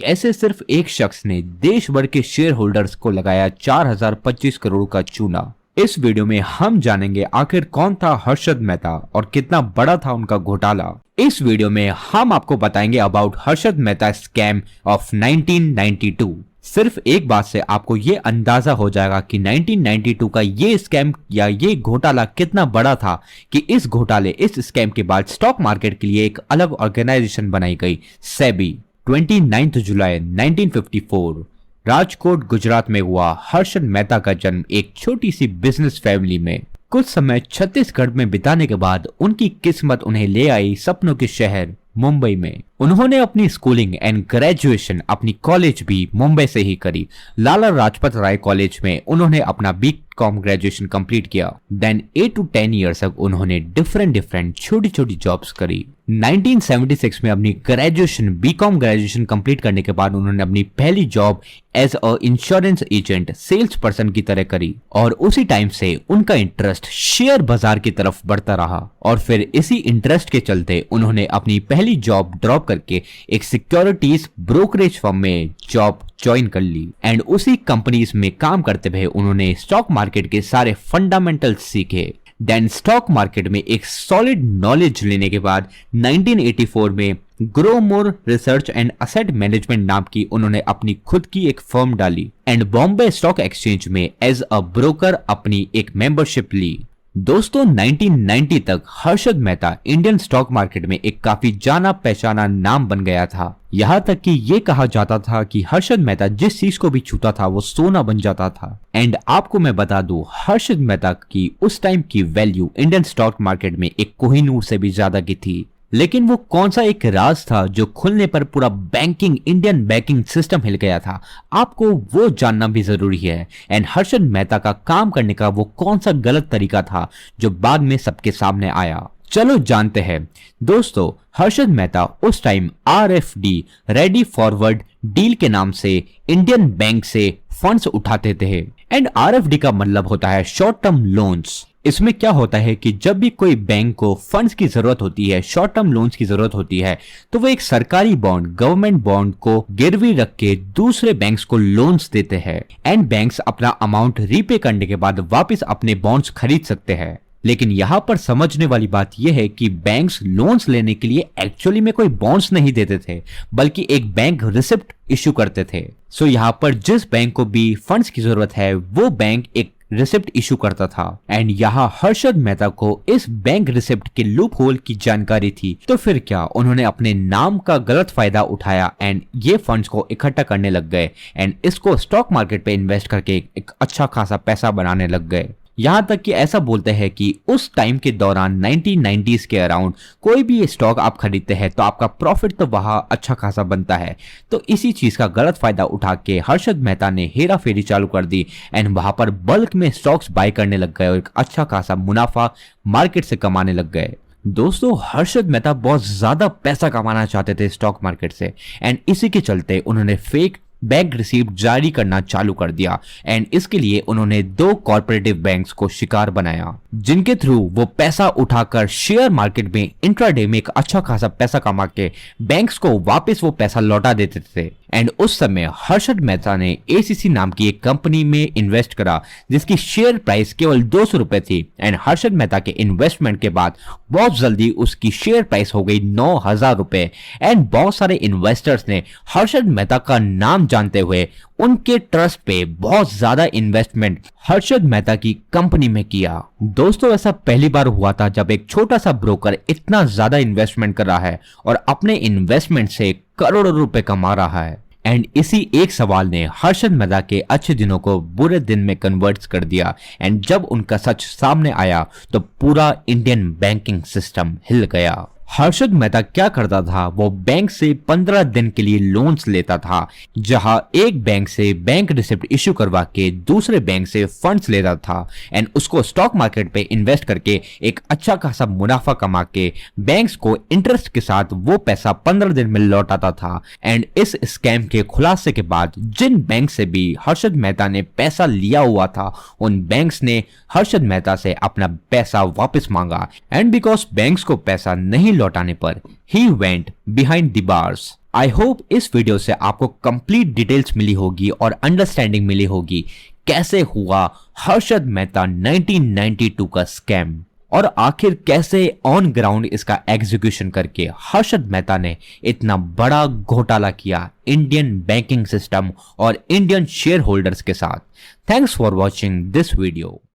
कैसे सिर्फ एक शख्स ने देश भर के शेयर होल्डर्स को लगाया 4025 करोड़ का चूना। इस वीडियो में हम जानेंगे आखिर कौन था हर्षद मेहता और कितना बड़ा था उनका घोटाला। इस वीडियो में हम आपको बताएंगे about Harshad Mehta scam of 1992। सिर्फ एक बात से आपको ये अंदाजा हो जाएगा कि 1992 का ये स्कैम या ये घोटाला कितना बड़ा था कि इस स्कैम के बाद स्टॉक मार्केट के लिए एक अलग ऑर्गेनाइजेशन बनाई गई, सेबी। 29 जुलाई 1954 राजकोट गुजरात में हुआ हर्षद मेहता का जन्म एक छोटी सी बिजनेस फैमिली में। कुछ समय छत्तीसगढ़ में बिताने के बाद उनकी किस्मत उन्हें ले आई सपनों के शहर मुंबई में। उन्होंने अपनी स्कूलिंग एंड ग्रेजुएशन अपनी कॉलेज भी मुंबई से ही करी। लाला लाजपत राय कॉलेज में उन्होंने अपना बीकॉम ग्रेजुएशन कंप्लीट किया। देन 8 to 10 ईयर्स तक उन्होंने डिफरेंट छोटी छोटी जॉब्स करी। 1976 में अपनी बीकॉम ग्रेजुएशन कंप्लीट करने के बाद उन्होंने अपनी पहली job as a insurance agent sales person की तरह करी और उसी टाइम से उनका इंटरेस्ट शेयर बाजार की तरफ बढ़ता रहा और फिर इसी इंटरेस्ट के चलते उन्होंने अपनी पहली जॉब ड्रॉप करके एक सिक्योरिटीज ब्रोकरेज फर्म में जॉब ज्वाइन कर ली एंड उसी कंपनीज में काम करते हुए उन्होंने स्टॉक मार्केट के सारे फंडामेंटल्स सीखे। देन स्टॉक मार्केट में एक सॉलिड नॉलेज लेने के बाद 1984 में grow more research and asset management नाम की उन्होंने अपनी खुद की एक फर्म डाली एंड बॉम्बे स्टॉक एक्सचेंज में एज अ ब्रोकर अपनी एक मेंबरशिप ली। दोस्तों 1990 तक Harshad Mehta Indian stock market में एक काफी जाना पहचाना नाम बन गया था। यहाँ तक कि ये कहा जाता था कि हर्षद मेहता जिस चीज को भी छूता था वो सोना बन जाता था। एंड आपको मैं बता दूं, हर्षद मेहता की उस टाइम की वैल्यू इंडियन स्टॉक मार्केट में एक कोहिनूर से भी ज्यादा की थी। लेकिन वो कौन सा एक राज था जो खुलने पर पूरा इंडियन बैंकिंग सिस्टम हिल गया था, आपको वो जानना भी जरूरी है। एंड हर्षद मेहता का काम करने का वो कौन सा गलत तरीका था जो बाद में सबके सामने आया, चलो जानते हैं। दोस्तों हर्षद मेहता उस time RFD ready forward deal के नाम से इंडियन बैंक से फंड्स उठाते थे। एंड RFD का मतलब होता है शॉर्ट टर्म लोन्स। इसमें क्या होता है कि जब भी कोई बैंक को फंड्स की जरूरत होती है, शॉर्ट टर्म लोन्स की जरूरत होती है, तो वो एक सरकारी बॉन्ड, गवर्नमेंट बॉन्ड को गिरवी रख के दूसरे बैंक्स को लोन्स देते हैं एंड बैंक्स अपना अमाउंट रीपे करने के बाद वापस अपने बॉन्ड्स खरीद सकते हैं। लेकिन यहाँ पर समझने वाली बात यह है कि बैंक्स लोन्स लेने के लिए एक्चुअली में कोई बॉन्ड्स नहीं देते थे, बल्कि एक बैंक रिसिप्ट इशू करते थे। सो यहाँ पर जिस बैंक को भी फंड्स की जरूरत है वो बैंक एक रिसिप्ट इशू करता था। एंड यहाँ हर्षद मेहता को इस बैंक रिसिप्ट के लूप होल की जानकारी थी, तो फिर क्या उन्होंने अपने नाम का गलत फायदा उठाया एंड ये फंड्स को इकट्ठा करने लग गए एंड इसको स्टॉक मार्केट पे इन्वेस्ट करके एक अच्छा खासा पैसा बनाने लग गए। यहाँ तक कि ऐसा बोलते हैं कि उस टाइम के दौरान 1990s के अराउंड कोई भी स्टॉक आप खरीदते हैं तो आपका प्रॉफिट तो वहां अच्छा खासा बनता है। तो इसी चीज का गलत फायदा उठा के हर्षद मेहता ने हेरा फेरी चालू कर दी एंड वहां पर बल्क में स्टॉक्स बाय करने लग गए और एक अच्छा खासा मुनाफा मार्केट से कमाने लग गए। दोस्तों हर्षद मेहता बहुत ज्यादा पैसा कमाना चाहते थे स्टॉक मार्केट से एंड इसी के चलते उन्होंने फेक बैंक रिसीप्ट जारी करना चालू कर दिया एंड इसके लिए उन्होंने 2 कॉर्पोरेटिव बैंक्स को शिकार बनाया, जिनके थ्रू वो पैसा उठाकर शेयर मार्केट में इंट्राडे में एक अच्छा खासा पैसा कमा के बैंक्स को वापस वो पैसा लौटा देते थे। एंड उस समय हर्षद मेहता ने ACC नाम की एक कंपनी में इन्वेस्ट करा जिसकी शेयर प्राइस केवल 200 रुपए थी एंड हर्षद मेहता के इन्वेस्टमेंट के बाद बहुत जल्दी उसकी शेयर प्राइस हो गई 9000 रुपए एंड बहुत सारे इन्वेस्टर्स ने हर्षद मेहता का नाम जानते हुए उनके ट्रस्ट पे बहुत ज्यादा इन्वेस्टमेंट हर्षद मेहता की कंपनी में किया। दोस्तों ऐसा पहली बार हुआ था जब एक छोटा सा ब्रोकर इतना ज्यादा इन्वेस्टमेंट कर रहा है और अपने इन्वेस्टमेंट से करोड़ों रुपए कमा रहा है। एंड इसी एक सवाल ने हर्षद मेहता के अच्छे दिनों को बुरे दिन में कन्वर्ट कर दिया एंड जब उनका सच सामने आया तो पूरा इंडियन बैंकिंग सिस्टम हिल गया। हर्षद मेहता क्या करता था, वो बैंक से 15 दिन के लिए लोन्स लेता था, जहां एक बैंक से बैंक रिसिप्ट इश्यू करवा के दूसरे बैंक से फंड्स लेता था एंड उसको स्टॉक मार्केट पे इन्वेस्ट करके एक अच्छा खासा मुनाफा कमा के बैंक्स को इंटरेस्ट के साथ वो पैसा 15 दिन में लौटाता था। एंड इस स्कैम के खुलासे के बाद जिन बैंक से भी हर्षद मेहता ने पैसा लिया हुआ था उन बैंक्स ने हर्षद मेहता से अपना पैसा वापस मांगा एंड बिकॉज बैंक्स को पैसा नहीं लौटाने पर he went behind the bars. I hope इस वीडियो से आपको कंप्लीट डिटेल्स मिली होगी और अंडरस्टैंडिंग मिली होगी कैसे हुआ हर्षद मेहता 1992 का स्कैम और आखिर कैसे ऑन ग्राउंड इसका एग्जीक्यूशन करके हर्षद मेहता ने इतना बड़ा घोटाला किया इंडियन बैंकिंग सिस्टम और इंडियन शेयर होल्डर्स के साथ। Thanks for watching this video.